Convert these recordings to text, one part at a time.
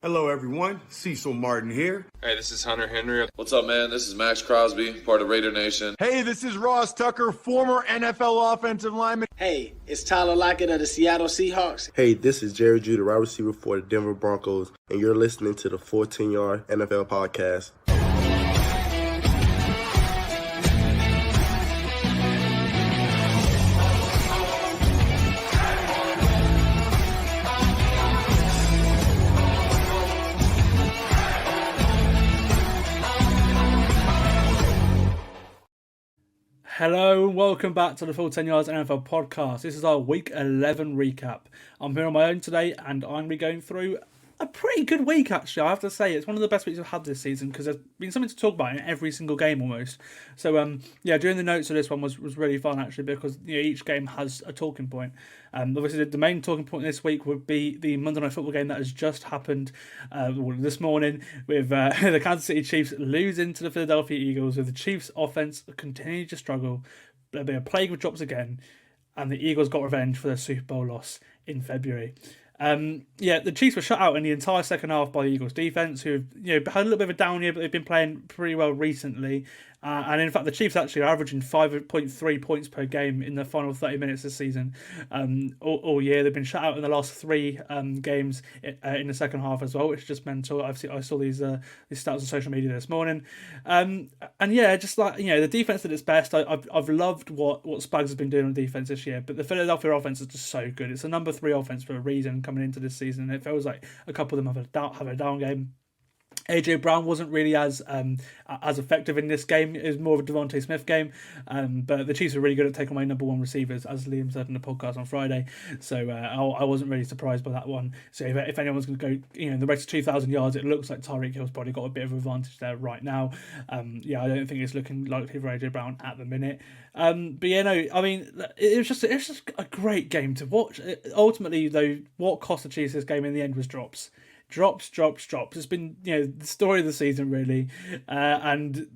Hello, everyone. Cecil Martin here. Hey, this is Hunter Henry. What's up, man? This is Max Crosby, part of Raider Nation. Hey, this is Ross Tucker, former NFL offensive lineman. Hey, it's Tyler Lockett of the Seattle Seahawks. Hey, this is Jerry Judah, wide receiver for the Denver Broncos, and you're listening to the Full10Yard NFL podcast. Hello and welcome back to the Full 10 Yards NFL podcast. This is our Week 11 recap. I'm here on my own today and I'm going to be going through a pretty good week, actually. I have to say, it's one of the best weeks I've had this season because there's been something to talk about in every single game almost. So, doing the notes of this one was really fun, actually, because each game has a talking point. Obviously, the main talking point this week would be the Monday Night Football game that has just happened this morning with the Kansas City Chiefs losing to the Philadelphia Eagles, with the Chiefs' offense continuing to struggle. They are plagued with drops again, and the Eagles got revenge for their Super Bowl loss in February. The Chiefs were shut out in the entire second half by the Eagles defense, who had a little bit of a down year, but they've been playing pretty well recently. And in fact, the Chiefs actually are averaging 5.3 points per game in the final 30 minutes this season. All year, they've been shut out in the last three games in the second half as well, which is just mental. I saw these stats on social media this morning. The defense at its best. I've loved what Spags has been doing on defense this year, but the Philadelphia offense is just so good. It's a number 3 offense for a reason coming into this season. And it feels like a couple of them have a down game. AJ Brown wasn't really as effective in this game. It was more of a Devontae Smith game, but the Chiefs are really good at taking away number 1 receivers, as Liam said in the podcast on Friday. So I wasn't really surprised by that one. So if anyone's going to go, in the race to 2,000 yards, it looks like Tyreek Hill's probably got a bit of advantage there right now. I don't think it's looking likely for AJ Brown at the minute. It was just a great game to watch. Ultimately, though, what cost the Chiefs this game in the end was drops. Drops. It's been, the story of the season, really. It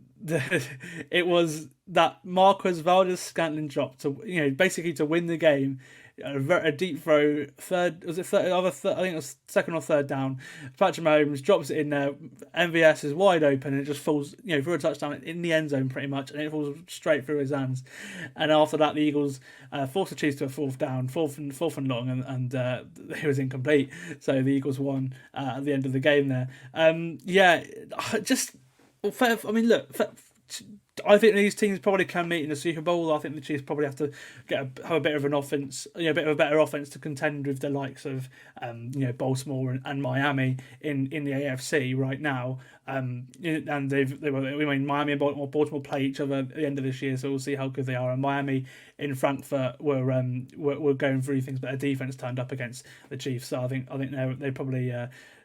was that Marquez Valdes-Scantling drop to, basically to win the game. A deep throw, I think it was second or third down. Patrick Mahomes drops it in there. MVS is wide open and it just falls, for a touchdown in the end zone pretty much, and it falls straight through his hands. And after that, the Eagles forced the Chiefs to a fourth and long, and it was incomplete. So the Eagles won at the end of the game there. I think these teams probably can meet in the Super Bowl. I think the Chiefs probably have to have a bit of an offense, a bit of a better offense to contend with the likes of, Baltimore and Miami in the AFC right now. And Miami and Baltimore play each other at the end of this year, so we'll see how good they are. And Miami in Frankfurt were going through things, but their defense turned up against the Chiefs. So I think they probably.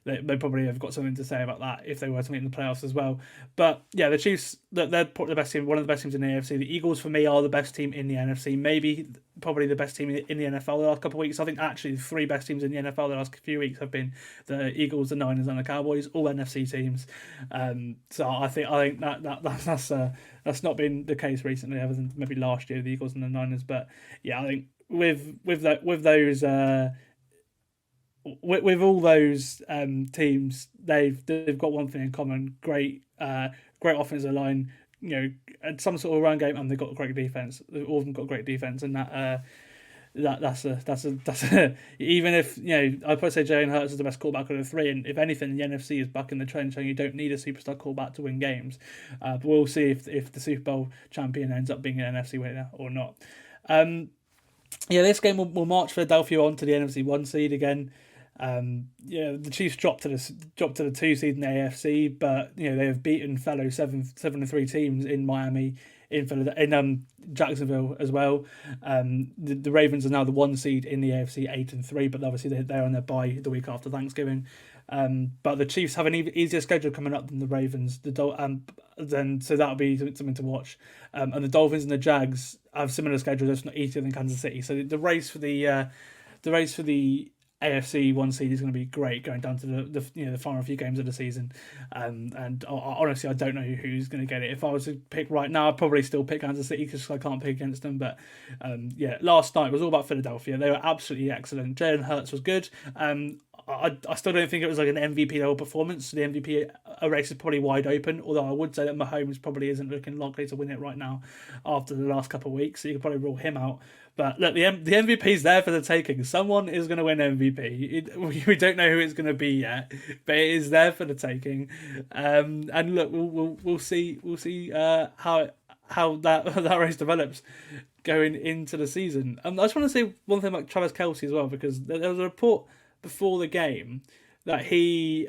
They probably have got something to say about that if they were to meet in the playoffs as well. But yeah, the Chiefs, they're probably the best team, one of the best teams in the AFC. The Eagles, for me, are the best team in the NFC. Probably the best team in the NFL the last couple of weeks. I think actually the 3 best teams in the NFL the last few weeks have been the Eagles, the Niners, and the Cowboys, all NFC teams. So I think that's not been the case recently, other than maybe last year, the Eagles and the Niners. But yeah, I think with those. With all those teams, they've got one thing in common: great offensive line, and some sort of run game, and they've got great defense. All of them got great defense, and that's even if I'd probably say Jalen Hurts is the best quarterback of the 3, and if anything, the NFC is back in the trench, and you don't need a superstar quarterback to win games. But we'll see if the Super Bowl champion ends up being an NFC winner or not. This game will march Philadelphia on to the NFC 1 seed again. The Chiefs dropped to the 2 seed in the AFC, but they have beaten fellow 7-3 teams in Miami, in Jacksonville as well. The Ravens are now the 1 seed in the AFC, 8-3, but obviously they're on their bye the week after Thanksgiving. But the Chiefs have an easier schedule coming up than the Ravens. So that'll be something to watch. And the Dolphins and the Jags have similar schedules, if not easier than Kansas City. So the race for the AFC 1 seed is going to be great, going down to the final few games of the season. And honestly, I don't know who's going to get it. If I was to pick right now, I'd probably still pick Kansas City because I can't pick against them. But last night was all about Philadelphia. They were absolutely excellent. Jalen Hurts was good. I still don't think it was like an MVP level performance. So the MVP race is probably wide open. Although I would say that Mahomes probably isn't looking likely to win it right now after the last couple of weeks. So you could probably rule him out. But look, the MVP is there for the taking. Someone is going to win MVP. We don't know who it's going to be yet, but it is there for the taking. And look, we'll see how that race develops going into the season. I just want to say one thing about Travis Kelce as well, because there was a report before the game that he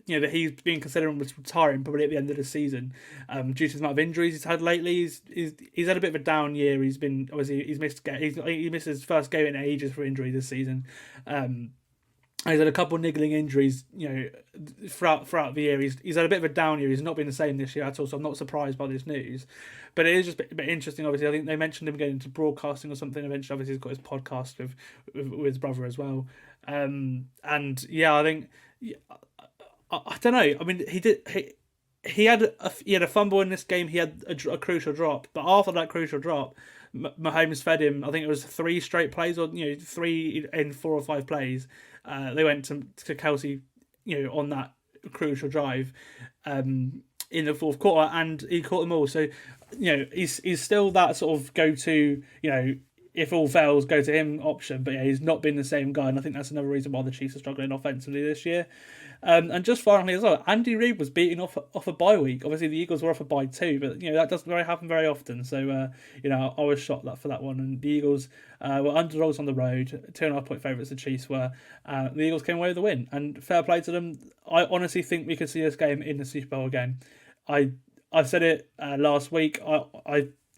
that he's been considering retiring probably at the end of the season due to the amount of injuries he's had lately. He's had a bit of a down year. He's been obviously he missed his first game in ages for injury this season. He's had a couple of niggling injuries, throughout the year. He's had a bit of a down year. He's not been the same this year at all, so I'm not surprised by this news. But it is just a bit interesting, obviously. I think they mentioned him getting into broadcasting or something eventually. Obviously, he's got his podcast with his brother as well. And yeah, I think... I don't know. I mean, he had a fumble in this game. He had a crucial drop. But after that crucial drop, Mahomes fed him, I think it was 3 straight plays, or 3 in 4 or 5 plays. They went to Kelce, on that crucial drive in the fourth quarter, and he caught them all. So, he's still that sort of go-to, if all fails, go to him option. But yeah, he's not been the same guy, and I think that's another reason why the Chiefs are struggling offensively this year. And just finally as well, Andy Reid was beaten off a bye week. Obviously, the Eagles were off a bye too, but that doesn't happen very often. So I was shocked for that one. And the Eagles were underdogs on the road, 2.5-point favourites. The Chiefs were. The Eagles came away with the win, and fair play to them. I honestly think we could see this game in the Super Bowl again. I've said it last week.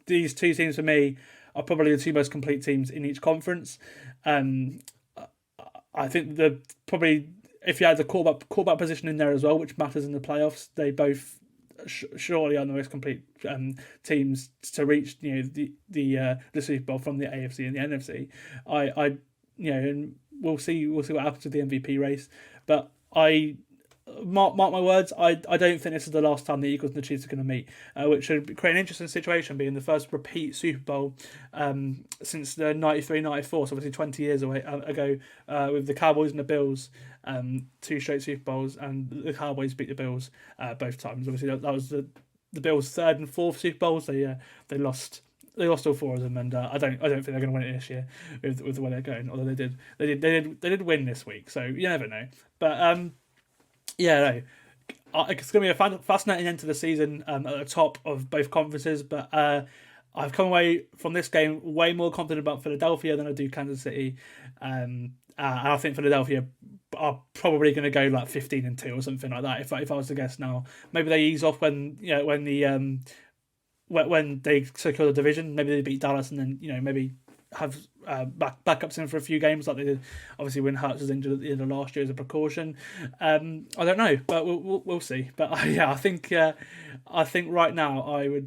These two teams for me are probably the 2 most complete teams in each conference. I think probably. If you had the quarterback position in there as well, which matters in the playoffs, they both surely are the most complete teams to reach the Super Bowl from the AFC and the NFC. And we'll see what happens with the MVP race, but mark my words, I don't think this is the last time the Eagles and the Chiefs are going to meet, which should create an interesting situation, being the first repeat Super Bowl since the 93-94, so obviously 20 years ago, with the Cowboys and the Bills, 2 straight Super Bowls, and the Cowboys beat the Bills both times. Obviously that was the Bills' 3rd and 4th Super Bowls. They lost all 4 of them, and I don't think they're going to win it this year with the way they're going. Although they did win this week, so you never know. But it's going to be a fascinating end to the season at the top of both conferences. But I've come away from this game way more confident about Philadelphia than I do Kansas City. And I think Philadelphia are probably going to go like 15-2 or something like that. If I was to guess now, maybe they ease off when they secure the division. Maybe they beat Dallas and then maybe have backups in for a few games like they did. Obviously, when Hurts was injured at the end of last year as a precaution. I don't know, but we'll see. But I think right now I would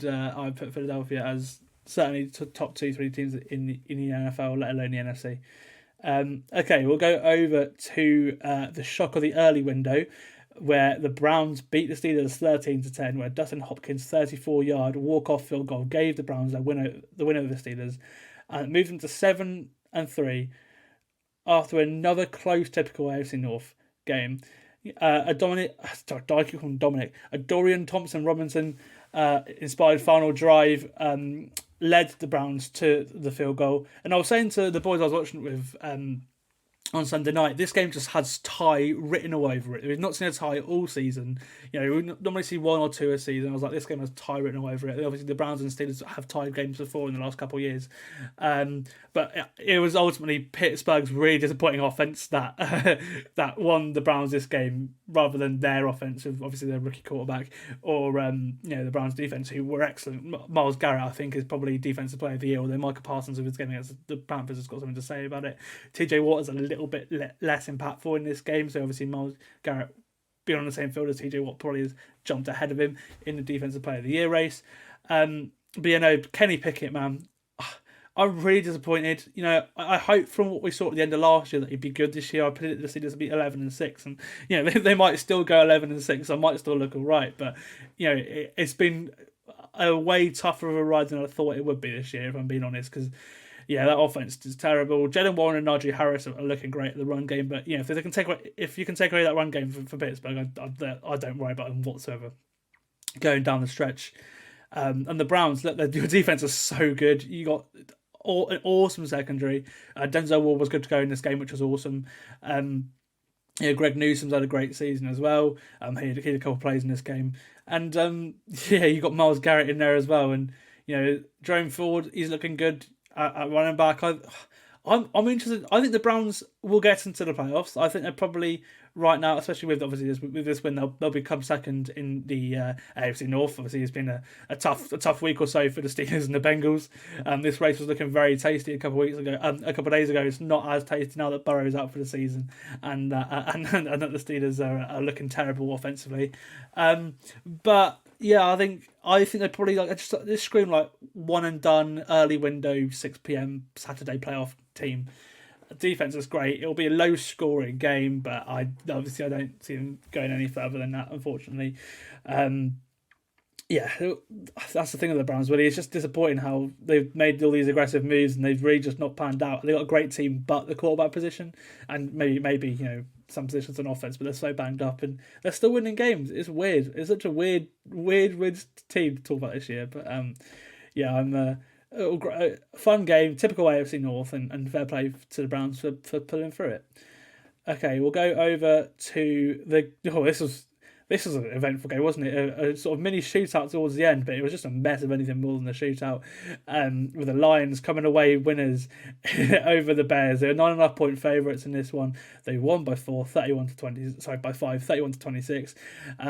put Philadelphia as certainly top 2-3 teams in the NFL, let alone the NFC. Okay, we'll go over to the shock of the early window, where the Browns beat the Steelers 13-10, where Dustin Hopkins' 34-yard walk-off field goal gave the Browns the win over the Steelers, and moved them to 7-3 after another close, typical AFC North game. A Dorian Thompson-Robinson inspired final drive led the Browns to the field goal. And I was saying to the boys I was watching with on Sunday night, this game just has tie written all over it. We've not seen a tie all season. We normally see 1 or 2 a season. I was like, this game has tie written all over it. Obviously, the Browns and Steelers have tied games before in the last couple of years. But it was ultimately Pittsburgh's really disappointing offense that that won the Browns this game, rather than their offense with obviously their rookie quarterback, or the Browns defense, who were excellent. Myles Garrett, I think, is probably defensive player of the year, although Micah Parsons, with his game against the Panthers, has got something to say about it. TJ Watt is a little bit less impactful in this game, so obviously Myles Garrett being on the same field as TJ Watt probably has jumped ahead of him in the defensive player of the year race. But Kenny Pickett, man, I'm really disappointed. I hope from what we saw at the end of last year that he'd be good this year. I predicted the Steelers to be 11-6, and they might still go 11-6. I might still look all right, but it's been a way tougher of a ride than I thought it would be this year, if I'm being honest, because yeah, that offense is terrible. Jalen Warren and Najee Harris are looking great at the run game, but if they can if you can take away that run game for Pittsburgh, I don't worry about them whatsoever going down the stretch. And the Browns, their defense is so good. You got an awesome secondary. Denzel Ward was good to go in this game, which was awesome. Greg Newsom's had a great season as well. He had a couple of plays in this game, and you got Myles Garrett in there as well. And Jerome Ford, he's looking good at running back. I'm interested. I think the Browns will get into the playoffs. I think they're probably right now, especially with this win, they'll become second in the AFC North. Obviously, it's been a tough week or so for the Steelers and the Bengals. This race was looking very tasty a couple of days ago. It's not as tasty now that Burrow's out for the season, and that the Steelers are looking terrible offensively. But yeah, I think they probably they scream like one and done, early window, 6 p.m. Saturday playoff team. Defense is great. It'll be a low scoring game, but I don't see them going any further than that, unfortunately. That's the thing with the Browns, really. It's just disappointing how they've made all these aggressive moves and they've really just not panned out. They've got a great team, but the quarterback position and maybe some positions on offense, but they're so banged up and they're still winning games. It's weird. It's such a weird team to talk about this year. But I'm a fun game, typical AFC North, and fair play to the Browns for pulling through it. Okay, we'll go over to this was an eventful game, wasn't it? A sort of mini shootout towards the end, but it was just a mess of anything more than a shootout. With the Lions coming away winners over the Bears. They were 9.5-point favourites in this one. They won by 5, 31-26.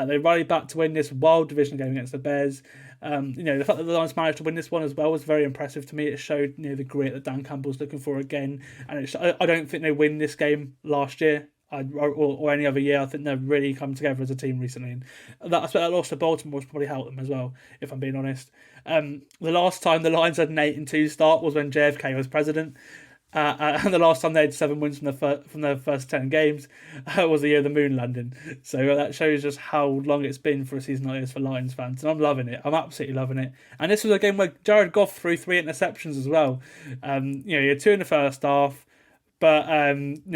They rallied back to win this wild division game against the Bears. The fact that the Lions managed to win this one as well was very impressive to me. It showed the grit that Dan Campbell's looking for again. And I don't think they win this game last year. Or any other year. I think they've really come together as a team recently, and that aspect that loss to Baltimore has probably helped them as well, if I'm being honest. The last time the Lions had an 8-2 start was when JFK was president, and the last time they had 7 wins from their first 10 games was the year of the moon landing. So that shows just how long it's been for a season like this for Lions fans, and I'm loving it. I'm absolutely loving it. And this was a game where Jared Goff threw 3 interceptions as well. He had 2 in the first half. But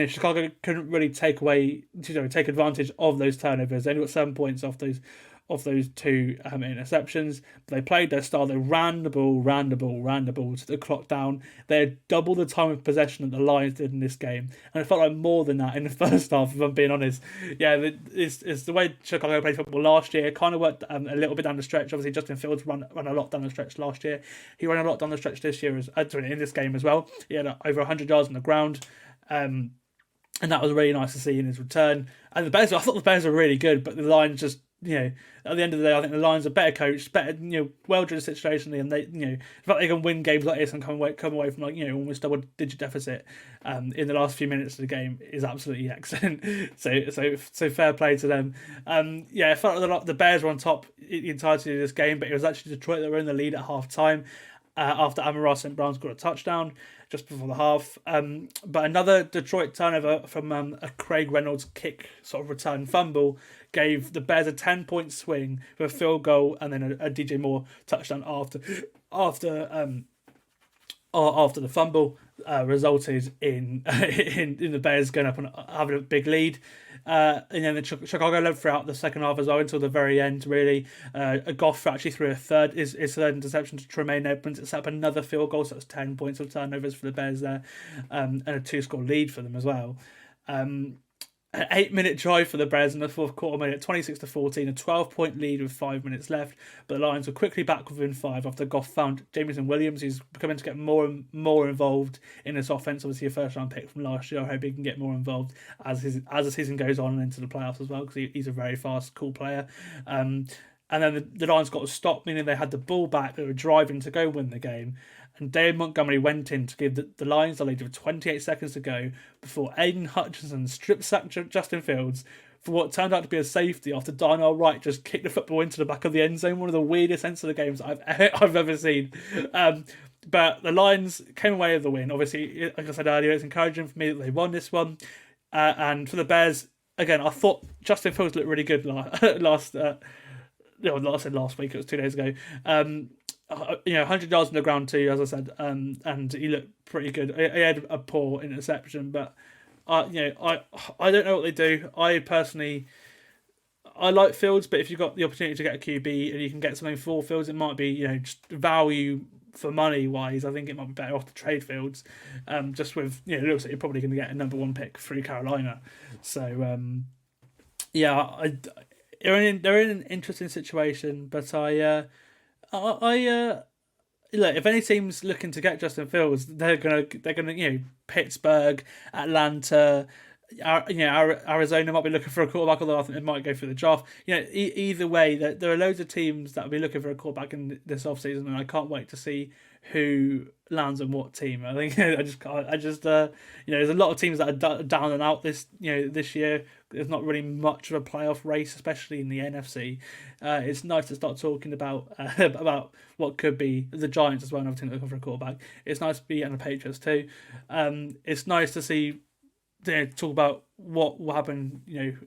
Chicago couldn't really take advantage of those turnovers. They only got 7 points off those 2 interceptions. But they played their style. They ran the ball to the clock down. They had double the time of possession that the Lions did in this game, and it felt like more than that in the first half. If I'm being honest, it's the way Chicago played football last year. It kind of worked a little bit down the stretch. Obviously, Justin Fields ran a lot down the stretch last year. He ran a lot down the stretch this year in this game as well. He had over 100 yards on the ground. And that was really nice to see in his return. And I thought the Bears were really good, but the Lions just, at the end of the day, I think the Lions are better coached, better, well drilled situationally, and they, the fact they can win games like this and come away from almost double-digit deficit in the last few minutes of the game is absolutely excellent. So fair play to them. I felt like the Bears were on top the entirety of this game, but it was actually Detroit that were in the lead at half time. After Amon-Ra St. Brown scored a touchdown just before the half. But another Detroit turnover from a Craig Reynolds kick sort of return fumble gave the Bears a 10-point swing with a field goal and then a DJ Moore touchdown after the fumble resulted in the Bears going up and having a big lead. And then Chicago led throughout the second half as well until the very end, really. Goff actually threw his third interception to Tremaine Edmonds. It set up another field goal, so that's 10 points of turnovers for the Bears there, and a 2-score lead for them as well. An 8-minute drive for the Bears in the fourth quarter made it 26-14, a 12-point lead with 5 minutes left. But the Lions were quickly back within 5 after Goff found Jameson Williams, who's becoming to get more and more involved in this offense. Obviously, a first-round pick from last year. I hope he can get more involved as the season goes on and into the playoffs as well, because he's a very fast, cool player. And then the Lions got to stop, meaning they had the ball back. They were driving to go win the game. And David Montgomery went in to give the Lions the lead with 28 seconds to go before Aiden Hutchinson strip-sacked Justin Fields for what turned out to be a safety after Darnell Wright just kicked the football into the back of the end zone. One of the weirdest ends of the games I've ever seen. But the Lions came away with the win. Obviously, like I said earlier, it's encouraging for me that they won this one. And for the Bears, again, I thought Justin Fields looked really good last week. It was 2 days ago. 100 yards on the ground too, as I said, and he looked pretty good. He had a poor interception, but I don't know what they do. I personally, I like Fields, but if you've got the opportunity to get a QB and you can get something for Fields, it might be just value for money wise. I think it might be better off to trade Fields, just with it looks like you're probably going to get a number 1 pick through Carolina. So they're in an interesting situation, but look, if any team's looking to get Justin Fields, they're gonna Pittsburgh, Atlanta, Arizona might be looking for a quarterback, although I think they might go through the draft. Either way, there are loads of teams that will be looking for a quarterback in this offseason, and I can't wait to see who lands on what team. I think there's a lot of teams that are down and out this year. There's not really much of a playoff race, especially in the NFC. It's nice to start talking about what could be the Giants as well, another team looking for a quarterback. It's nice to be and the Patriots too. It's nice to see talk about what will happen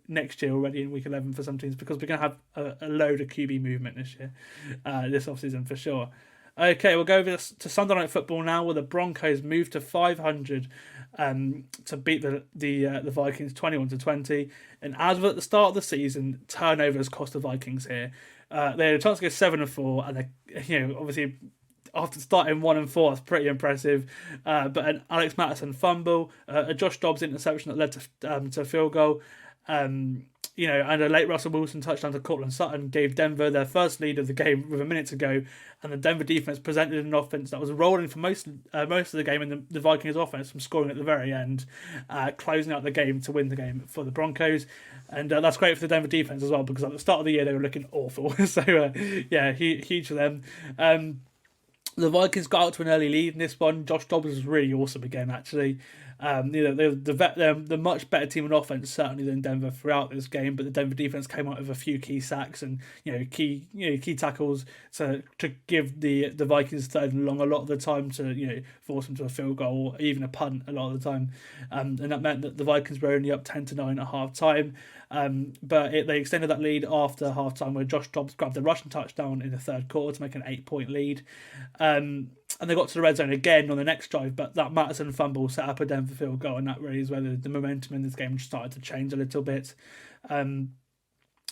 next year already in week 11 for some teams, because we're going to have a load of QB movement this year, this offseason for sure. Okay, we'll go over to Sunday Night Football now, where the Broncos moved to 500 to beat the Vikings 21-20. And as of at the start of the season, turnovers cost the Vikings here. They had a chance to go 7-4, and they, obviously after starting 1-4, that's pretty impressive. But an Alex Mattison fumble, a Josh Dobbs interception that led to a field goal. And a late Russell Wilson touchdown to Cortland Sutton gave Denver their first lead of the game with a minute to go, and the Denver defense presented an offense that was rolling for most of the game, and the Vikings offense from scoring at the very end, closing out the game to win the game for the Broncos. And that's great for the Denver defense as well, because at the start of the year they were looking awful. So huge for them. The Vikings got out to an early lead in this one. Josh Dobbs was really awesome again, actually. They're the much better team on offense certainly than Denver throughout this game, but the Denver defense came out with a few key sacks and key tackles to give the Vikings third and long a lot of the time to force them to a field goal or even a punt a lot of the time, and that meant that the Vikings were only up 10-9 at half time. But they extended that lead after half time, where Josh Dobbs grabbed a rushing touchdown in the third quarter to make an 8-point lead. And they got to the red zone again on the next drive, but that Mattison fumble set up a Denver field goal, and that really is where the momentum in this game started to change a little bit. And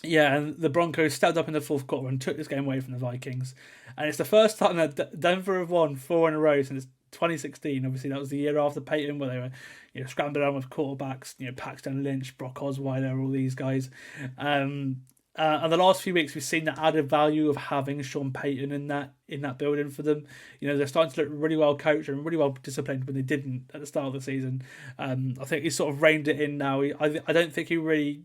the Broncos stepped up in the fourth quarter and took this game away from the Vikings. And it's the first time that Denver have won 4 in a row since 2016. Obviously, that was the year after Peyton, where they were scrambling around with quarterbacks, Paxton Lynch, Brock Osweiler, all these guys. And the last few weeks, we've seen the added value of having Sean Payton in that building for them. They're starting to look really well coached and really well disciplined when they didn't at the start of the season. I think he's sort of reined it in now. I don't think he really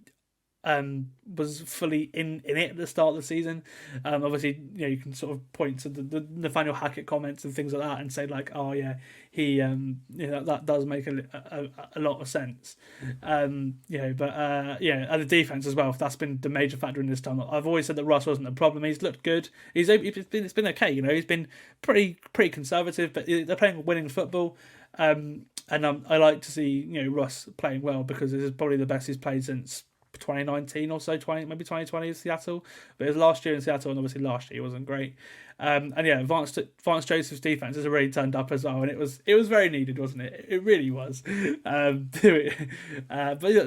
was fully in it at the start of the season. Obviously, you can sort of point to the Nathaniel Hackett comments and things like that and say like, oh yeah, he that does make a lot of sense. And the defense as well. That's been the major factor in this time. I've always said that Russ wasn't a problem. He's looked good. It's been okay. He's been pretty conservative, but they're playing winning football. And I like to see Russ playing well, because this is probably the best he's played since 2019 or so, maybe 2020 in Seattle, but it was last year in Seattle, and obviously last year wasn't great. Vance Joseph's defense has really turned up as well, and it was very needed, wasn't it? It really was. But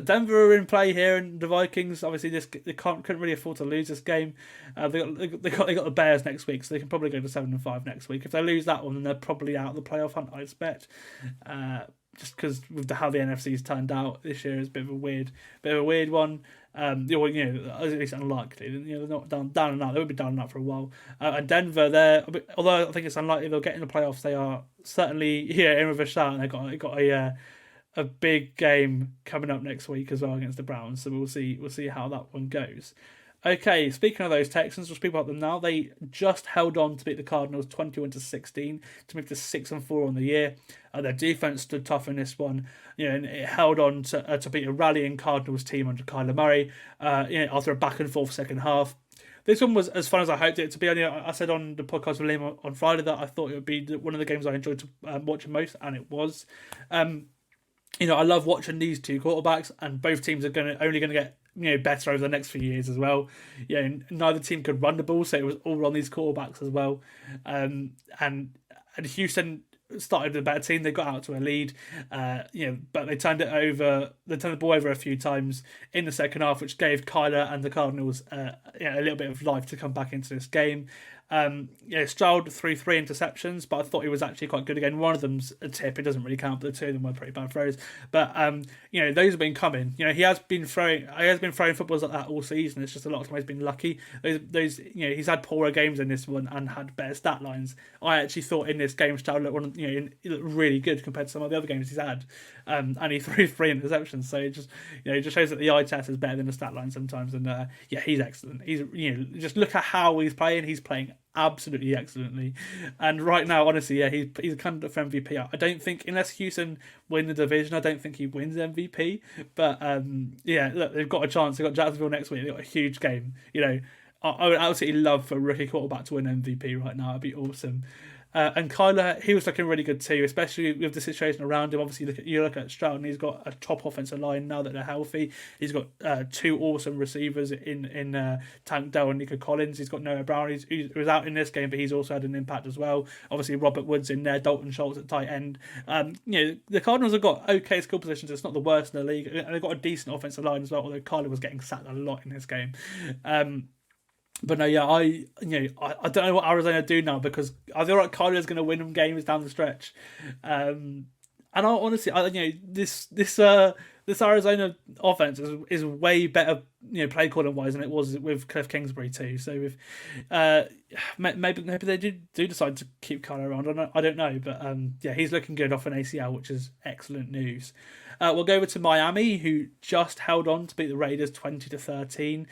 Denver are in play here, and the Vikings obviously they couldn't really afford to lose this game. They got the Bears next week, so they can probably go to 7-5 next week. If they lose that one, then they're probably out of the playoff hunt, I expect. Just because with how the NFC's turned out this year is a bit of a weird one. At least unlikely. They're not down and out. They won't be down and out for a while. And Denver, although I think it's unlikely they'll get in the playoffs, they are certainly in with a shout. And they got a big game coming up next week as well against the Browns. So we'll see how that one goes. Okay, speaking of those Texans, we'll speak about them now. They just held on to beat the Cardinals 21-16 to move to 6-4 on the year. Their defense stood tough in this one, and it held on to beat a rallying Cardinals team under Kyler Murray. After a back and forth second half. This one was as fun as I hoped it to be. I said on the podcast with Liam on Friday that I thought it would be one of the games I enjoyed watching most, and it was. I love watching these two quarterbacks, and both teams are only going to get better over the next few years as well. Neither team could run the ball, so it was all on these quarterbacks as well. And Houston started with a better team. They got out to a lead, but they turned the ball over a few times in the second half, which gave Kyler and the Cardinals a little bit of life to come back into this game. Stroud threw 3 interceptions, but I thought he was actually quite good again. One of them's a tip; it doesn't really count, but the 2 of them were pretty bad throws. But those have been coming. He has been throwing footballs like that all season. It's just a lot of times he's been lucky. Those he's had poorer games in this one and had better stat lines. I actually thought in this game Stroud looked he looked really good compared to some of the other games he's had, and he threw 3 interceptions. So it just shows that the eye test is better than the stat line sometimes. And he's excellent. He's just look at how he's playing. He's playing absolutely excellently, and right now, honestly, he's a candidate for MVP. I don't think, unless Houston win the division, I don't think he wins MVP. But look, they've got a chance. They've got Jacksonville next week. They've got a huge game. I would absolutely love for a rookie quarterback to win MVP right now. It'd be awesome. And Kyler, he was looking really good too, especially with the situation around him. Obviously, you look at Stroud, and he's got a top offensive line now that they're healthy. He's got 2 awesome receivers in Tank Dell and Nico Collins. He's got Noah Brown, who was out in this game, but he's also had an impact as well. Obviously, Robert Woods in there, Dalton Schultz at tight end. The Cardinals have got okay skill positions. It's not the worst in the league, and they've got a decent offensive line as well. Although Kyler was getting sacked a lot in this game. But no, I don't know what Arizona do now, because I feel like Kyler's going to win them games down the stretch. And I honestly, this Arizona offense is way better, play calling wise than it was with Cliff Kingsbury too. So if maybe they do decide to keep Kyler around. I don't know, but he's looking good off an ACL, which is excellent news. We'll go over to Miami, who just held on to beat the Raiders 20-13.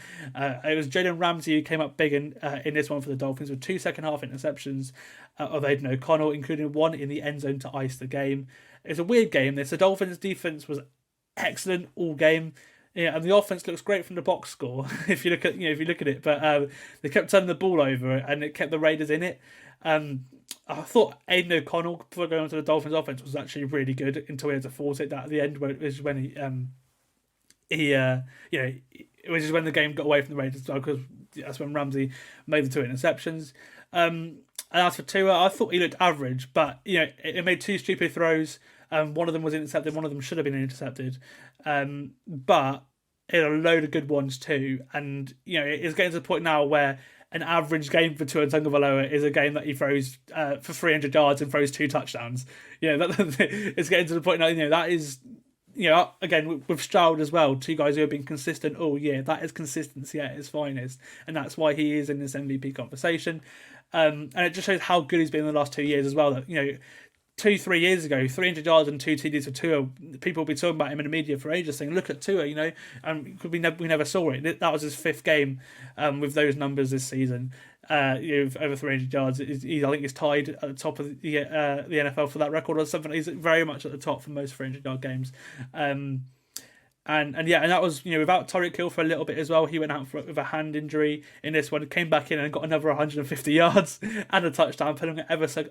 It was Jalen Ramsey who came up big in this one for the Dolphins with 2 second half interceptions of Aiden O'Connell, including 1 in the end zone to ice the game. It's a weird game. The Dolphins' defense was excellent all game. And the offense looks great from the box score if you look at it. But they kept turning the ball over, and it kept the Raiders in it. I thought Aiden O'Connell, before going on to the Dolphins offense, was actually really good until he had to force it at the end, which is when which is when the game got away from the Raiders, because that's when Ramsey made the 2 interceptions. And as for Tua, I thought he looked average, but it made 2 stupid throws. One of them was intercepted, one of them should have been intercepted. But it had a load of good ones too. And it's getting to the point now where an average game for Tua Tagovailoa is a game that he throws for 300 yards and throws 2 touchdowns. It's getting to the point now. That is, again with Stroud as well, 2 guys who have been consistent all year. That is consistency at its finest, and that's why he is in this MVP conversation. And it just shows how good he's been in the last 2 years as well. That 2-3 years ago, 300 yards and 2 TDs for Tua, people will be talking about him in the media for ages, saying, "Look at Tua," we never saw it. That was his 5th game with those numbers this season. Over 300 yards. I think he's tied at the top of the NFL for that record or something. He's very much at the top for most 300-yard games. And that was without Tyreek Hill for a little bit as well. He went out with a hand injury in this one, came back in and got another 150 yards and a touchdown, putting him ever so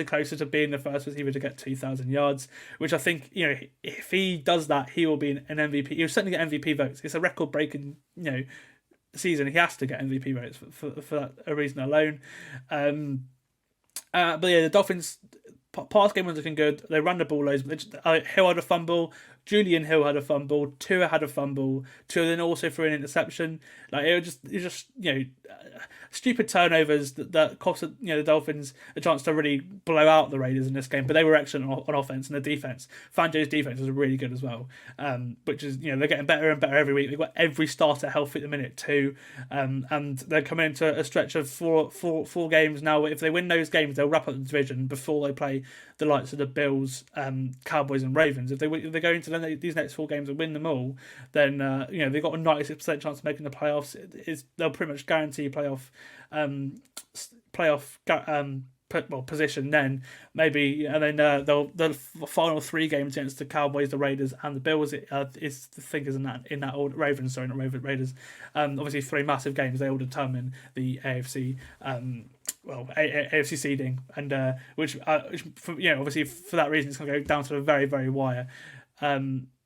closer to being the first receiver to get 2,000 yards. Which I think if he does that, he will be an MVP. He'll certainly get MVP votes. It's a record-breaking season. He has to get MVP votes for that reason alone. But the Dolphins. Pass game was looking good. They ran the ball loads. Hill had a fumble. Julian Hill had a fumble. Tua had a fumble. Tua then also threw an interception. It was just stupid turnovers that cost the Dolphins a chance to really blow out the Raiders in this game. But they were excellent on offense, and the defense. Fangio's defense was really good as well. Which is they're getting better and better every week. They've got every starter healthy at the minute too, and they're coming into a stretch of four games now. If they win those games, they'll wrap up the division before they play the likes of the Bills, Cowboys, and Ravens. If they go into these next 4 games and win them all, then they've got a 96% chance of making the playoffs. They'll pretty much guarantee playoff position then, maybe, and then the final 3 games against the Cowboys, the Raiders, and the Bills is the fingers in that order. Ravens, sorry, not Raiders. Obviously 3 massive games. They all determine the AFC. AFC seeding, and which obviously for that reason it's going to go down to the very, very wire.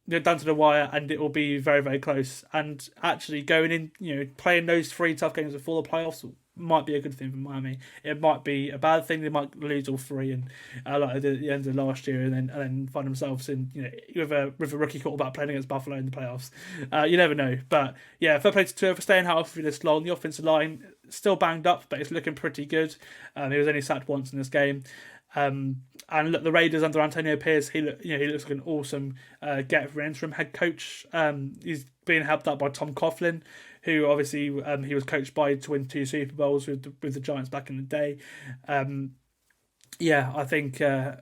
down to the wire, and it will be very, very close. And actually going in, playing those 3 tough games before the playoffs might be a good thing for Miami. It might be a bad thing. They might lose all 3 and like at the end of last year, and then find themselves in with a rookie quarterback playing against Buffalo in the playoffs. You never know. But yeah, fair play to Tua for staying healthy this long. The offensive line still banged up, but it's looking pretty good. He was only sacked once in this game. And look, the Raiders under Antonio Pierce, he looks like an awesome get for interim head coach. He's being helped out by Tom Coughlin, who obviously he was coached by to win 2 Super Bowls with the Giants back in the day. I think I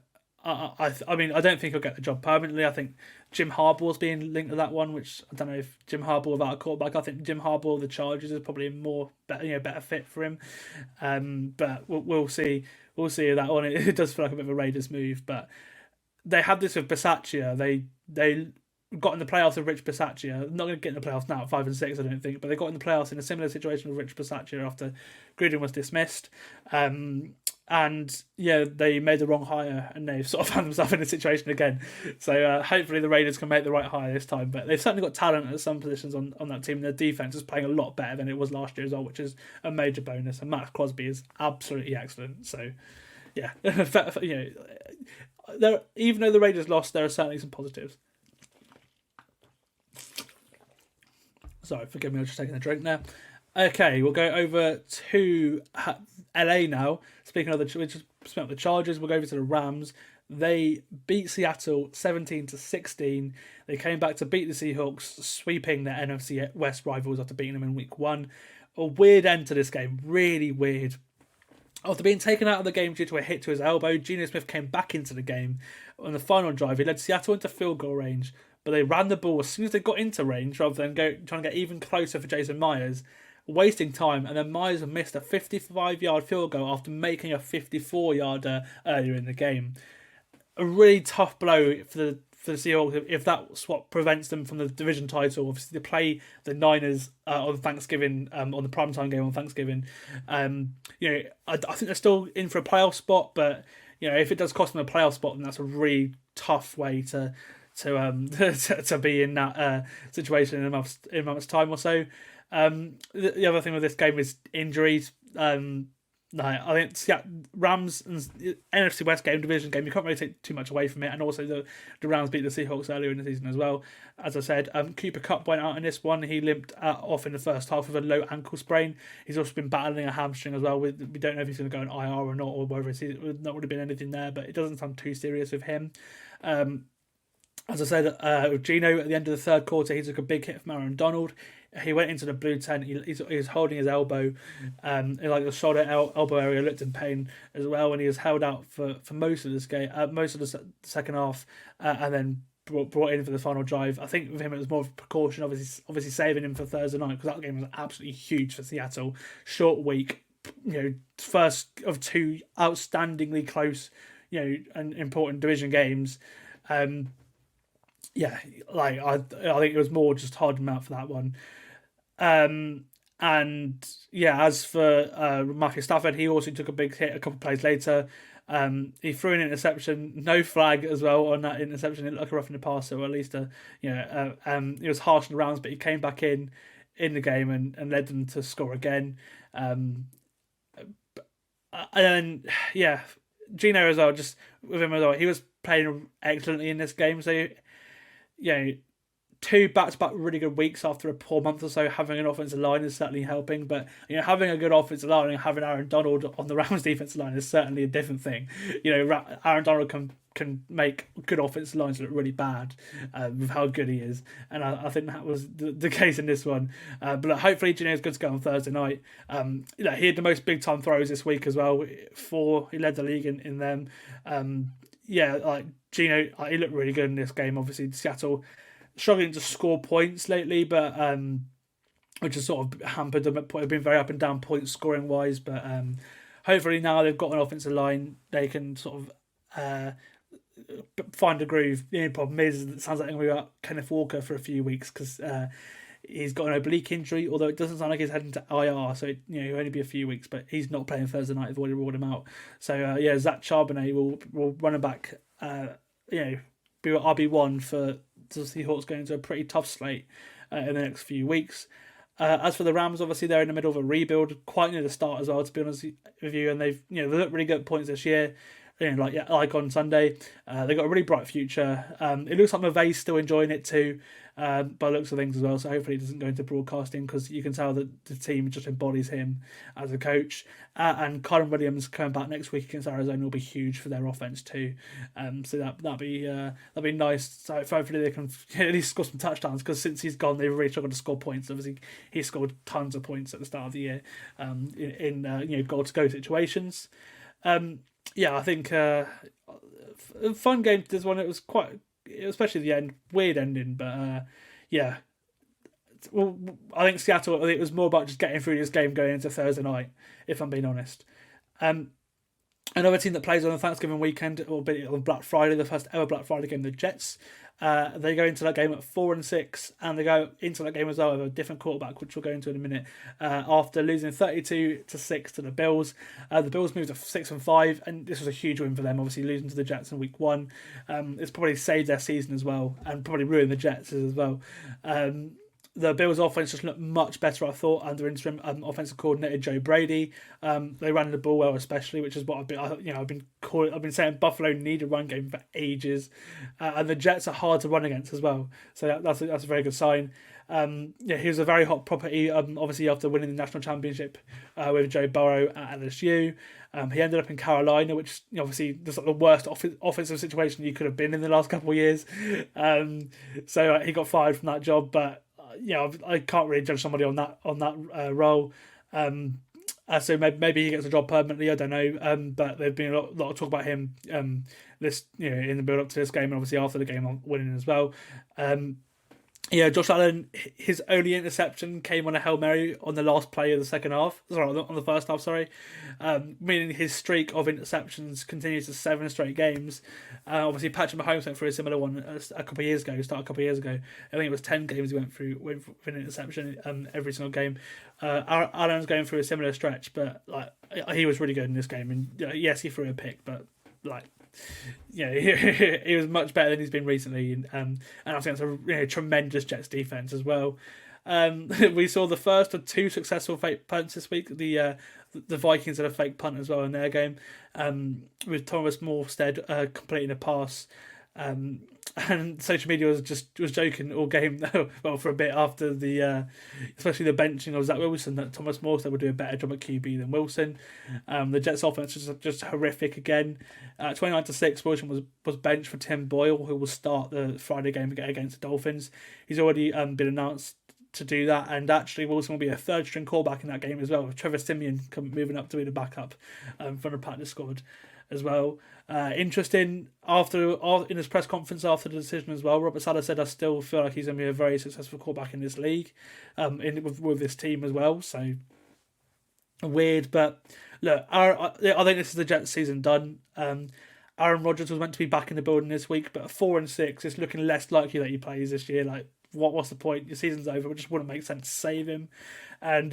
mean I don't think he'll get the job permanently. I think Jim Harbaugh's being linked to that one, which I don't know if Jim Harbaugh without a quarterback. I think Jim Harbaugh the Chargers is probably better fit for him. But we'll see. We'll see that one. It does feel like a bit of a Raiders move, but they had this with Bisaccia. They got in the playoffs with Rich Bisaccia. Not going to get in the playoffs now at 5 and 6, I don't think, but they got in the playoffs in a similar situation with Rich Bisaccia after Gruden was dismissed. And yeah, they made the wrong hire, and they've sort of found themselves in a situation again. So hopefully the Raiders can make the right hire this time. But they've certainly got talent at some positions on that team. Their defense is playing a lot better than it was last year as well, which is a major bonus. And Max Crosby is absolutely excellent. So yeah, even though the Raiders lost, there are certainly some positives. Sorry, forgive me, I was just taking a drink there. Okay, we'll go over to LA now. Speaking of we just spent the Chargers, we'll go over to the Rams. They beat Seattle 17-16. They came back to beat the Seahawks, sweeping their NFC West rivals after beating them in week 1. A weird end to this game, really weird. After being taken out of the game due to a hit to his elbow, Geno Smith came back into the game. On the final drive, he led Seattle into field goal range, but they ran the ball as soon as they got into range rather than trying to get even closer for Jason Myers, wasting time, and then Myers missed a 55-yard field goal after making a 54-yarder earlier in the game. A really tough blow for the Seahawks if that's what prevents them from the division title. Obviously, they play the Niners on Thanksgiving, on the primetime game on Thanksgiving. I think they're still in for a playoff spot, but if it does cost them a playoff spot, then that's a really tough way to be in that situation in a month's time or so. The other thing with this game is injuries. I think Rams and NFC West division game, you can't really take too much away from it. And also the Rams beat the Seahawks earlier in the season as well. As I said, Cooper Kupp went out in this one. He limped off in the first half with a low ankle sprain. He's also been battling a hamstring as well. We don't know if he's going to go on IR or not, or whether it's not really been anything there, but it doesn't sound too serious with him. As I said, with Geno at the end of the third quarter, he took a big hit from Aaron Donald. He went into the blue tent. He was holding his elbow, like the shoulder elbow area looked in pain as well, and he was held out for most of this game, most of the second half, and then brought in for the final drive. I think with him it was more of a precaution, obviously saving him for Thursday night, because that game was absolutely huge for Seattle. Short week, first of 2 outstandingly close, and important division games. I think it was more just hard him out for that one. As for Matthew Stafford, he also took a big hit a couple of plays later. He threw an interception, no flag as well on that interception. It looked like a roughing the passer, or at least it was harsh in the rounds, but he came back in the game and led them to score again. Geno as well, just with him as well, he was playing excellently in this game. So 2 back-to-back really good weeks after a poor month or so. Having an offensive line is certainly helping, but having a good offensive line and having Aaron Donald on the Rams defensive line is certainly a different thing. Aaron Donald can make good offensive lines look really bad with how good he is, and I think that was the case in this one. But hopefully Geno's good to go on Thursday night. He had the most big time throws this week as well. 4, he led the league in them. Geno, he looked really good in this game. Obviously Seattle struggling to score points lately, but which has sort of hampered them. They've been very up and down points scoring wise, but hopefully now they've got an offensive line, they can sort of find a groove. The only problem is it sounds like we got Kenneth Walker for a few weeks, because he's got an oblique injury, although it doesn't sound like he's heading to IR, so he'll only be a few weeks, but he's not playing Thursday night. They've already ruled him out. So Zach Charbonnet will run it back, be RB1 for the Seahawks going into a pretty tough slate in the next few weeks. As for the Rams, obviously they're in the middle of a rebuild, quite near the start as well, to be honest with you, and they've they look really good at points this year. Like on Sunday, they've got a really bright future. It looks like McVay's still enjoying it too, by the looks of things as well. So hopefully it doesn't go into broadcasting, because you can tell that the team just embodies him as a coach. And Kyron Williams coming back next week against Arizona will be huge for their offense too. So that'll be nice. So hopefully they can at least score some touchdowns, because since he's gone, they've really struggled to score points. Obviously, he scored tons of points at the start of the year in goal to go situations. I think a fun game. This one, it was quite, especially the end, weird ending, but well, I think Seattle, I think it was more about just getting through this game going into Thursday night, if I'm being honest. Another team that plays on the Thanksgiving weekend, or on Black Friday, the first ever Black Friday game, the Jets. They go into that game at 4-6, and they go into that game as well with a different quarterback, which we'll go into in a minute. After losing 32-6 to the Bills, the Bills moved to 6-5, and this was a huge win for them. Obviously, losing to the Jets in Week 1, it's probably saved their season as well, and probably ruined the Jets as well. The Bills' offense just looked much better, I thought, under interim offensive coordinator Joe Brady. They ran the ball well, especially, which is what I've been saying. Buffalo need a run game for ages, and the Jets are hard to run against as well. So that's a very good sign. He was a very hot property. Obviously, after winning the national championship with Joe Burrow at LSU. He ended up in Carolina, which obviously is like the worst offensive situation you could have been in the last couple of years. So he got fired from that job, but I can't really judge somebody on that role. So maybe he gets a job permanently. I don't know. But there's been a lot of talk about him in the build up to this game, and obviously after the game winning as well. Josh Allen, his only interception came on a Hail Mary on the last play of the second half. On the first half, meaning his streak of interceptions continues to 7 straight games. Obviously, Patrick Mahomes went through a similar one a couple of years ago. I think it was 10 games he went through with an interception every single game. Allen's going through a similar stretch, but he was really good in this game. And yes, he threw a pick, but he was much better than he's been recently, and I think that's a tremendous Jets defense as well. We saw the first of 2 successful fake punts this week. The Vikings had a fake punt as well in their game, with Thomas Morstead completing a pass. And social media was joking all game, well, for a bit after especially the benching of Zach Wilson, that Thomas Morstead would do a better job at QB than Wilson. The Jets offense was just horrific again. 29-6, Wilson was benched for Tim Boyle, who will start the Friday game against the Dolphins. He's already been announced to do that, and actually Wilson will be a third string quarterback in that game as well, with Trevor Siemian moving up to be the backup from the practice squad as well. Interesting, in his press conference after the decision as well, Robert Saleh said, I still feel like he's going to be a very successful quarterback in this league, with this team as well. So weird, but look, I think this is the Jets season done. Aaron Rodgers was meant to be back in the building this week, but at 4-6, it's looking less likely that he plays this year. What's the point? Your season's over. It just wouldn't make sense to save him. And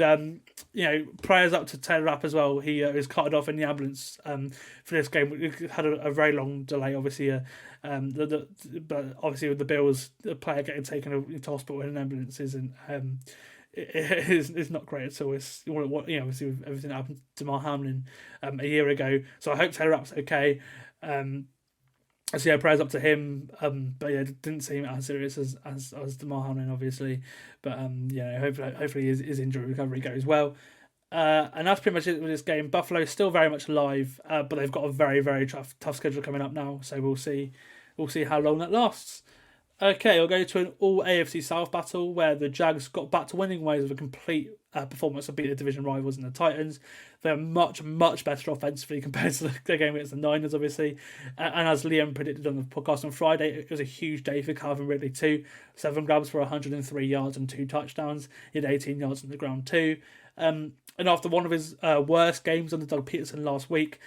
prayers up to Taylor Rapp as well. He was carted off in the ambulance for this game. It had a very long delay, obviously. But obviously with the Bills, the player getting taken into hospital in ambulances, and it's not great at all. It's obviously with everything that happened to Damar Hamlin a year ago. So I hope Taylor Rapp's okay. So prayers up to him. But it didn't seem as serious as Damar Hamlin, obviously. But hopefully his injury recovery goes well. And that's pretty much it with this game. Buffalo is still very much alive, but they've got a very, very tough schedule coming up now. So we'll see how long that lasts. Okay, we'll go to an all AFC South battle where the Jags got back to winning ways with a complete performance to beat the division rivals and the Titans. They're much, much better offensively compared to their game against the Niners, obviously. And as Liam predicted on the podcast on Friday, it was a huge day for Calvin Ridley too. 7 grabs for 103 yards and 2 touchdowns. He had 18 yards on the ground too. And after one of his worst games under Doug Peterson last week,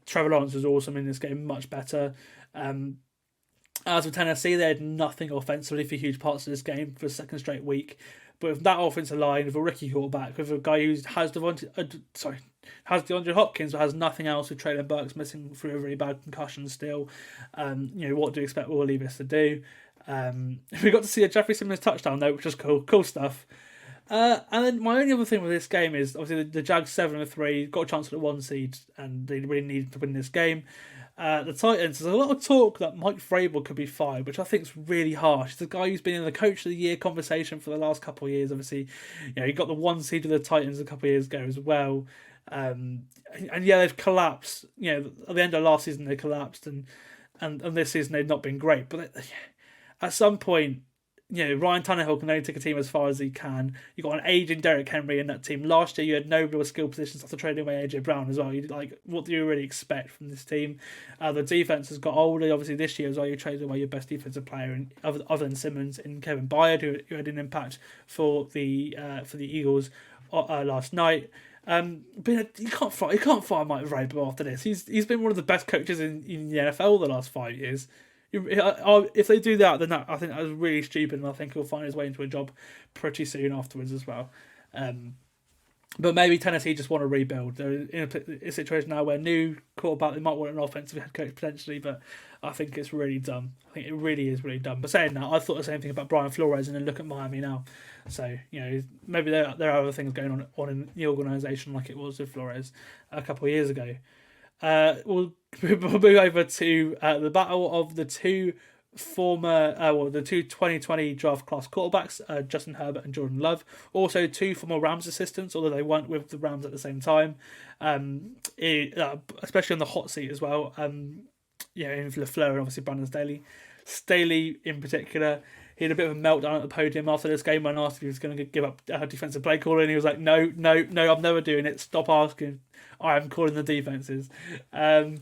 Trevor Lawrence was awesome in this game, much better. As for Tennessee, they had nothing offensively for huge parts of this game for a second straight week. But with that offensive line, with a rookie quarterback, with a guy who has DeAndre Hopkins, but has nothing else, with Traylon Burks missing through a really bad concussion still, what do you expect Will Levis to do? We got to see a Jeffrey Simmons touchdown though, which was cool stuff. And then my only other thing with this game is obviously the Jags 7-3 got a chance at the 1 seed, and they really needed to win this game. The Titans, there's a lot of talk that Mike Vrabel could be fired, which I think is really harsh. He's the guy who's been in the Coach of the Year conversation for the last couple of years. Obviously, he got the 1 seed with the Titans a couple of years ago as well. And yeah, they've collapsed. At the end of last season they collapsed, and this season they've not been great. But at some point, Ryan Tannehill can only take a team as far as he can. You've got an aging Derrick Henry in that team. Last year, you had no real skill positions after trading away AJ Brown as well. What do you really expect from this team? The defense has got older. Obviously, this year as well, you traded away your best defensive player, other than Simmons, in Kevin Byard, who had an impact for the Eagles last night. But you can't fire Mike Vrabel after this. He's been one of the best coaches in the NFL the last 5 years. If they do that, then I think that was really stupid, and I think he'll find his way into a job pretty soon afterwards as well. But maybe Tennessee just want to rebuild. They're in a situation now where new quarterback, they might want an offensive head coach potentially, but I think it's really dumb. I think it really is really dumb. But saying that, I thought the same thing about Brian Flores, and then look at Miami now. So, maybe there are other things going on in the organisation like it was with Flores a couple of years ago. We'll move over to the battle of the two the two 2020 draft class quarterbacks, Justin Herbert and Jordan Love. Also, two former Rams assistants, although they weren't with the Rams at the same time. Especially on the hot seat as well. In LaFleur and obviously Brandon Staley. Staley in particular, he had a bit of a meltdown at the podium after this game when asked if he was going to give up defensive play calling. And he was like, no, I'm never doing it. Stop asking. I am calling the defenses. But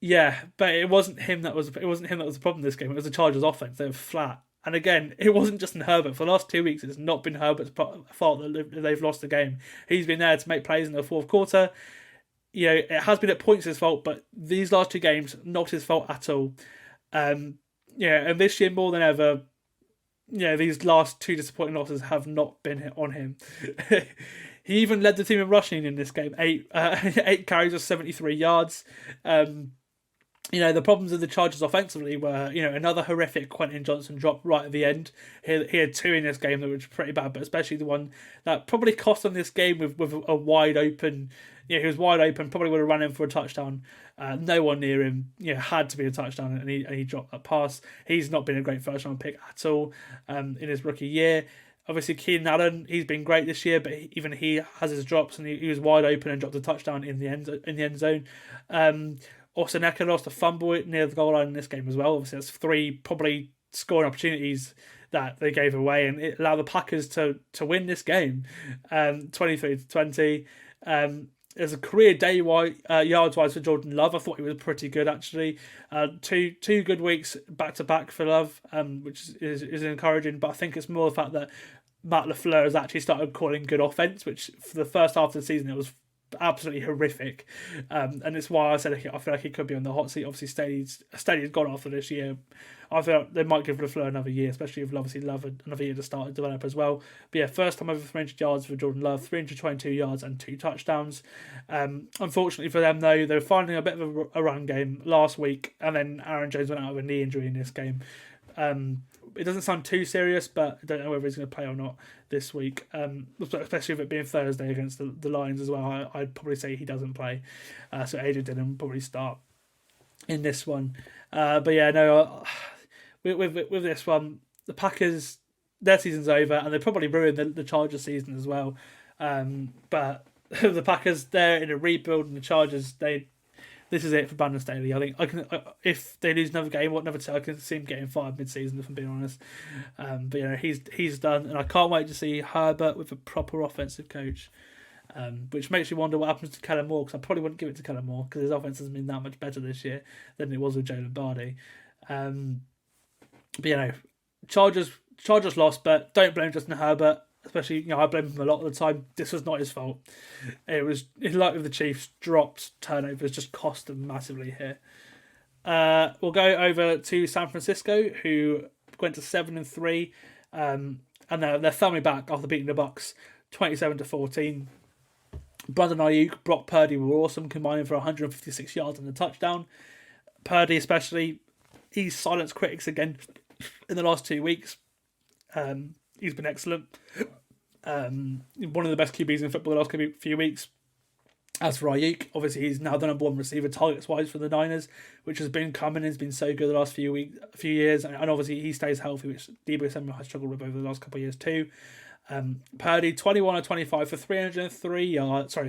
it wasn't him that was the problem this game. It was the Chargers' offense. They were flat. And again, it wasn't just in Herbert. For the last 2 weeks, it's not been Herbert's fault that they've lost the game. He's been there to make plays in the fourth quarter. It has been at points his fault, but these last 2 games, not his fault at all. And this year more than ever, these last 2 disappointing losses have not been on him. He even led the team in rushing in this game, 8 carries of 73 yards. The problems of the Chargers offensively were, another horrific Quentin Johnson drop right at the end. He had 2 in this game that was pretty bad, but especially the one that probably cost him this game with a wide open. He was wide open, probably would have run in for a touchdown. No one near him, had to be a touchdown, and he dropped that pass. He's not been a great first round pick at all in his rookie year. Obviously, Keenan Allen, he's been great this year, but even he has his drops, and he was wide open and dropped a touchdown in the end zone. Austin Eckler lost a fumble near the goal line in this game as well. Obviously, that's 3 probably scoring opportunities that they gave away, and it allowed the Packers to win this game, 23-20. There's a career day yards-wise for Jordan Love. I thought he was pretty good, actually. Two good weeks back-to-back for Love, which is encouraging, but I think it's more the fact that Matt LaFleur has actually started calling good offense, which for the first half of the season, it was absolutely horrific. And it's why I said I feel like he could be on the hot seat. Obviously, Staley's gone after this year. I feel like they might give LaFleur another year, especially if obviously Love another year to start and develop as well. But first time over 300 yards for Jordan Love, 322 yards and 2 touchdowns. Unfortunately for them, though, they were finding a bit of a run game last week, and then Aaron Jones went out with a knee injury in this game. It doesn't sound too serious, but I don't know whether he's going to play or not this week, especially with it being Thursday against the Lions as well. I'd probably say he doesn't play, so Adrian Dillon will probably start in this one. With this one, the Packers, their season's over, and they probably ruined the Chargers season as well. But the Packers, they're in a rebuild, and the Chargers, this is it for Brandon Staley. I think if they lose another game, I can see him getting fired mid-season, if I'm being honest. But he's done, and I can't wait to see Herbert with a proper offensive coach. Which makes you wonder what happens to Kellen Moore, because I probably wouldn't give it to Kellen Moore because his offense hasn't been that much better this year than it was with Joe Lombardi. Chargers lost, but don't blame Justin Herbert. Especially, I blame him a lot of the time. This was not his fault. It was, like with the Chiefs, drops, turnovers just cost them massively here. We'll go over to San Francisco, who went to 7-3, and they're thumbing back after beating the Bucs 27-14. Brandon Ayuk, Brock Purdy were awesome, combining for 156 yards and a touchdown. Purdy especially, he silenced critics again in the last 2 weeks. He's been excellent. One of the best QBs in football the last few weeks. As for Ayuk, obviously he's now the number one receiver targets-wise for the Niners, which has been coming. Has been so good the last few years, and obviously he stays healthy, which Deebo Samuel has struggled with over the last couple of years too. Purdy 21 of 25 for 333 yards, 3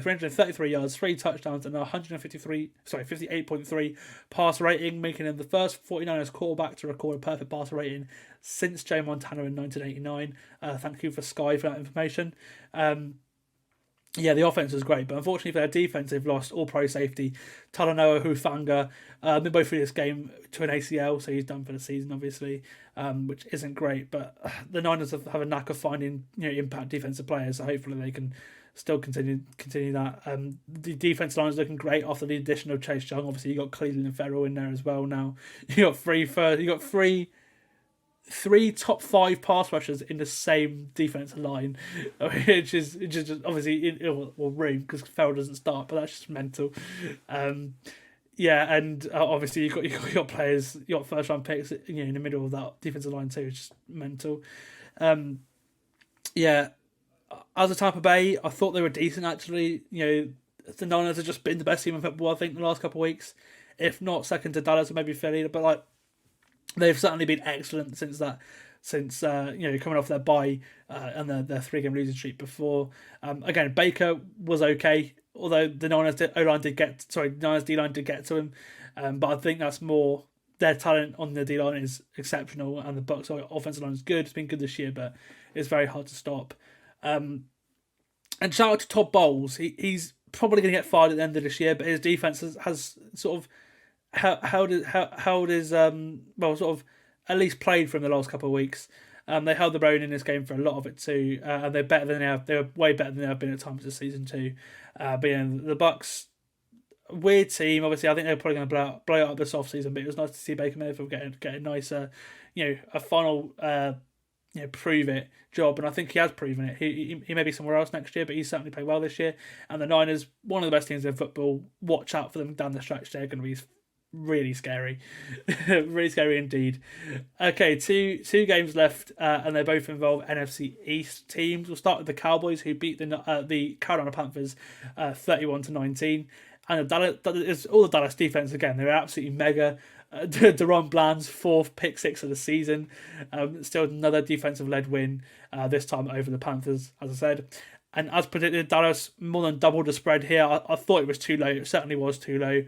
touchdowns, and 58.3 pass rating, making him the first 49ers quarterback to record a perfect passer rating since Joe Montana in 1989. Thank you for Sky for that information. The offense was great, but unfortunately for their defense, they've lost all-pro safety Talanoa Hufanga midway through this game to an ACL, so he's done for the season, obviously, which isn't great. But the Niners have a knack of finding impact defensive players, so hopefully they can still continue that. The defensive line is looking great after the addition of Chase Young. Obviously, you got Cleveland and Ferrell in there as well. Now you got three top 5 pass rushers in the same defensive line, which is just obviously room because Farrell doesn't start, but that's just mental. Obviously you got players, you got first round picks, in the middle of that defensive line too. It's just mental. As a Tampa Bay, I thought they were decent actually. The Niners have just been the best team in football I think the last couple of weeks, if not second to Dallas or maybe Philly, but they've certainly been excellent since coming off their bye and their 3-game losing streak before. Again, Baker was okay, although the Niners D-line did get to him. But I think that's more their talent on the D-line is exceptional, and the Bucs' offensive line is good. It's been good this year, but it's very hard to stop. And shout out to Todd Bowles. He's probably going to get fired at the end of this year, but his defense has sort of held his at least played from the last couple of weeks. They held their own in this game for a lot of it too, and they're better than they have. They were way better than they have been at times this season too. The Bucs, weird team. Obviously, I think they're probably going to blow it up this off season. But it was nice to see Baker Mayfield get a nicer, a final, prove it job, and I think he has proven it. He may be somewhere else next year, but he's certainly played well this year. And the Niners, one of the best teams in football. Watch out for them down the stretch. They're going to be really scary. Really scary indeed. Okay, two games left, and they both involve NFC East teams. We'll start with the Cowboys, who beat the Carolina Panthers 31-19. And all the Dallas defense again. They're absolutely mega. Deron Bland's 4th pick 6 of the season. Still another defensive-led win, this time over the Panthers, as I said. And as predicted, Dallas more than doubled the spread here. I thought it was too low. It certainly was too low.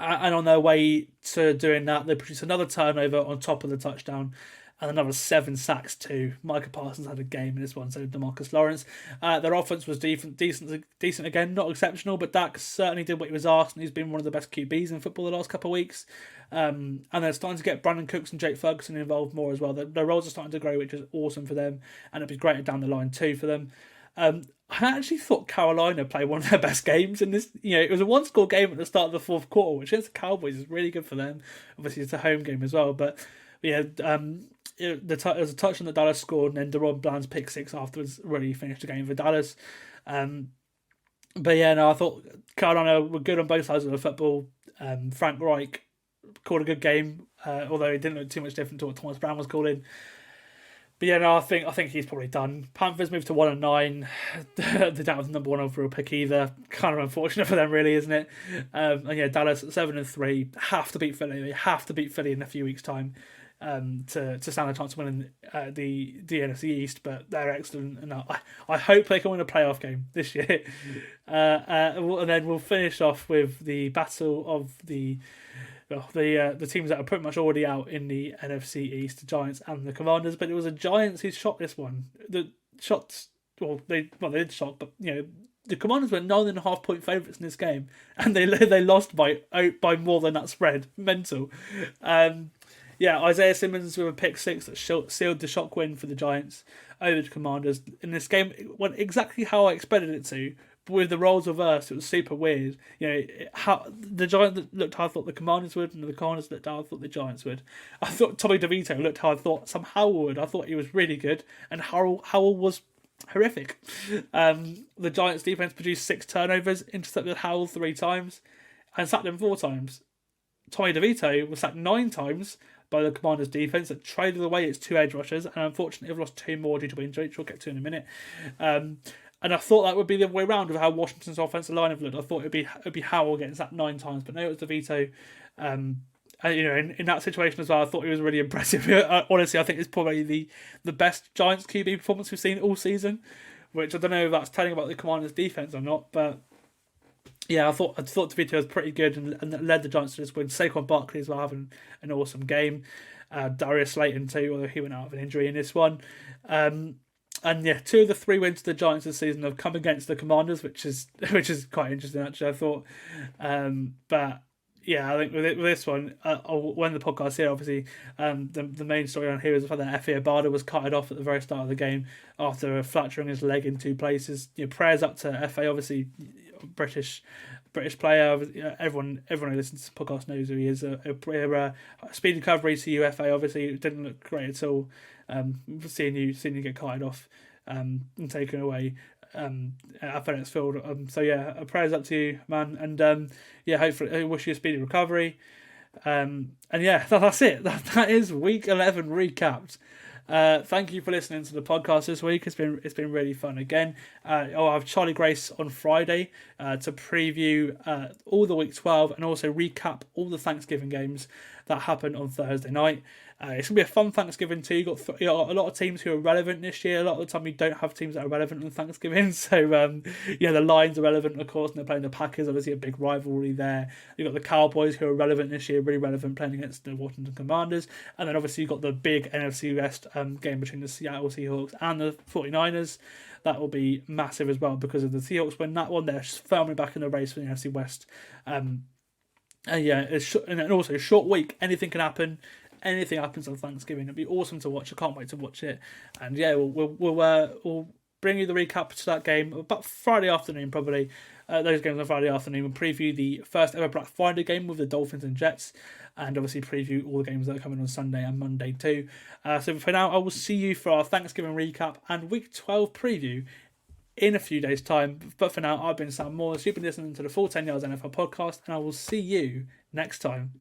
And on their way to doing that, they produced another turnover on top of the touchdown and another 7 sacks too. Micah Parsons had a game in this one, so did DeMarcus Lawrence. Their offense was decent again, not exceptional, but Dak certainly did what he was asked, and he's been one of the best QBs in football the last couple of weeks. And they're starting to get Brandon Cooks and Jake Ferguson involved more as well. Their roles are starting to grow, which is awesome for them, and it'll be great down the line too for them. I actually thought Carolina played one of their best games in this. It was a 1-score game at the start of the 4th quarter, which against the Cowboys is really good for them. Obviously, it's a home game as well. But there was a touchdown that Dallas scored, and then Deron Bland's pick 6 afterwards really finished the game for Dallas. I thought Carolina were good on both sides of the football. Frank Reich called a good game, although it didn't look too much different to what Thomas Brown was calling. But I think he's probably done. Panthers moved to 1-9. They don't have the number 1 overall pick either. Kind of unfortunate for them, really, isn't it? Dallas 7-3 have to beat Philly. They have to beat Philly in a few weeks' time to stand a chance of winning the NFC East. But they're excellent, and I hope they can win a playoff game this year. And then we'll finish off with the battle of the teams that are pretty much already out in the NFC East, the Giants and the Commanders. But it was the Giants who shot this one. They did shot, but the Commanders were 9.5-point favourites in this game, and they lost by more than that spread. Mental. Isaiah Simmons with a pick 6 that sealed the shock win for the Giants over the Commanders. In this game, it went exactly how I expected it to. With the roles reversed, it was super weird. How the Giants looked how I thought the Commanders would, and the Commanders looked how I thought the Giants would. I thought Tommy DeVito looked how I thought Sam Howell would. I thought he was really good, and Howell was horrific. The Giants' defense produced 6 turnovers, intercepted Howell 3 times, and sacked him 4 times. Tommy DeVito was sacked 9 times, by the Commanders' defense that traded away its 2 edge rushers, and unfortunately have lost 2 more due to injury, which we'll get to in a minute. And I thought that would be the other way around of how Washington's offensive line have looked. I thought it'd be Howell getting sacked 9 times, but no, it was DeVito. And, in that situation as well, I thought he was really impressive. Honestly, I think it's probably the best Giants QB performance we've seen all season, which I don't know if that's telling about the Commanders' defense or not, but yeah, I thought DeVito was pretty good and led the Giants to this win. Saquon Barkley as well having an awesome game. Darius Slayton too, although he went out of an injury in this one. And yeah, 2 of the 3 wins to the Giants this season have come against the Commanders, which is quite interesting actually. I thought, but yeah, I think with this one, when the podcast here, obviously, the main story on here is the fact that Efe Obada was carted off at the very start of the game after fracturing his leg in 2 places. Prayers up to Efe, obviously, British player. Everyone who listens to the podcast knows who he is. A speedy recovery to you, Efe. Obviously, it didn't look great at all. Seeing you get carted off and taken away at FedEx Field. So yeah, prayers up to you, man, and yeah, hopefully I wish you a speedy recovery. And yeah, that's it. That is week 11 recapped. Thank you for listening to the podcast this week. It's been really fun again. I'll have Charlie Grace on Friday to preview all the week 12 and also recap all the Thanksgiving games that happened on Thursday night. It's going to be a fun Thanksgiving too. You've got a lot of teams who are relevant this year. A lot of the time we don't have teams that are relevant on Thanksgiving. So, the Lions are relevant, of course, and they're playing the Packers. Obviously a big rivalry there. You've got the Cowboys who are relevant this year, really relevant, playing against the Washington Commanders. And then obviously you've got the big NFC West game between the Seattle Seahawks and the 49ers. That will be massive as well because if the Seahawks win that one, they're firmly back in the race for the NFC West. And also a short week. Anything can happen. Anything happens on Thanksgiving, it'd be awesome to watch. I can't wait to watch it. And yeah, we'll bring you the recap to that game about Friday afternoon, probably. Those games on Friday afternoon. We'll preview the first ever Black Friday game with the Dolphins and Jets, and obviously preview all the games that are coming on Sunday and Monday too. So for now, I will see you for our Thanksgiving recap and Week 12 preview in a few days' time. But for now, I've been Sam Morris. You've been listening to the Full 10 Yards NFL podcast, and I will see you next time.